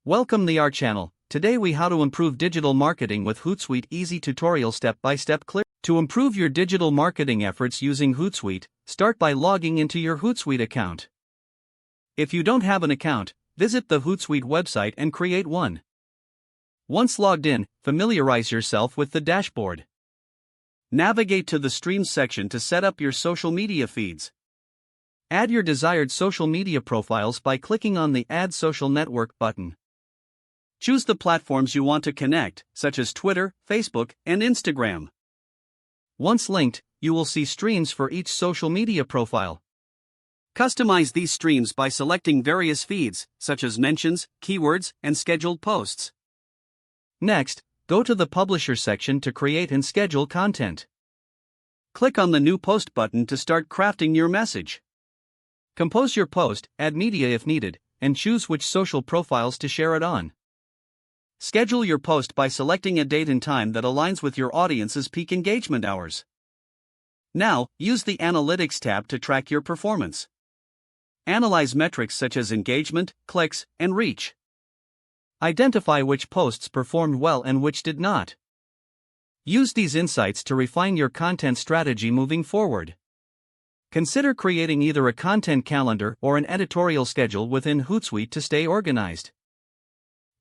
Welcome to our channel. Today we how to improve digital marketing with Hootsuite easy tutorial step-by-step clear. To improve your digital marketing efforts using Hootsuite, start by logging into your Hootsuite account. If you don't have an account, visit the Hootsuite website and create one. Once logged in, familiarize yourself with the dashboard. Navigate to the Streams section to set up your social media feeds. Add your desired social media profiles by clicking on the Add Social Network button. Choose the platforms you want to connect, such as Twitter, Facebook, and Instagram. Once linked, you will see streams for each social media profile. Customize these streams by selecting various feeds, such as mentions, keywords, and scheduled posts. Next, go to the Publisher section to create and schedule content. Click on the New Post button to start crafting your message. Compose your post, add media if needed, and choose which social profiles to share it on. Schedule your post by selecting a date and time that aligns with your audience's peak engagement hours. Now, use the Analytics tab to track your performance. Analyze metrics such as engagement, clicks, and reach. Identify which posts performed well and which did not. Use these insights to refine your content strategy moving forward. Consider creating either a content calendar or an editorial schedule within Hootsuite to stay organized.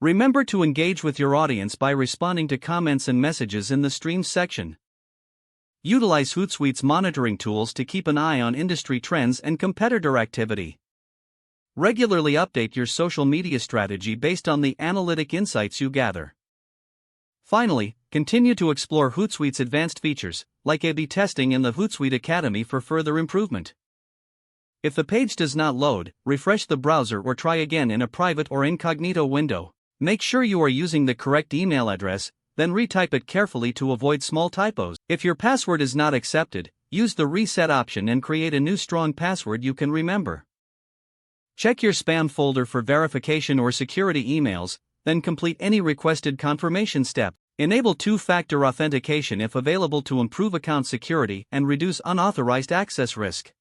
Remember to engage with your audience by responding to comments and messages in the Streams section. Utilize Hootsuite's monitoring tools to keep an eye on industry trends and competitor activity. Regularly update your social media strategy based on the analytic insights you gather. Finally, continue to explore Hootsuite's advanced features, like A/B testing in the Hootsuite Academy for further improvement. If the page does not load, refresh the browser or try again in a private or incognito window. Make sure you are using the correct email address, then retype it carefully to avoid small typos. If your password is not accepted, use the reset option and create a new strong password you can remember. Check your spam folder for verification or security emails, then complete any requested confirmation step. Enable two-factor authentication if available to improve account security and reduce unauthorized access risk.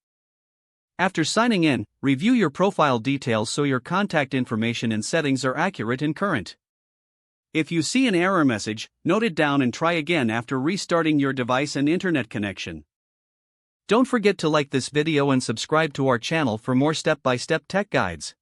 After signing in, review your profile details so your contact information and settings are accurate and current. If you see an error message, note it down and try again after restarting your device and internet connection. Don't forget to like this video and subscribe to our channel for more step-by-step tech guides.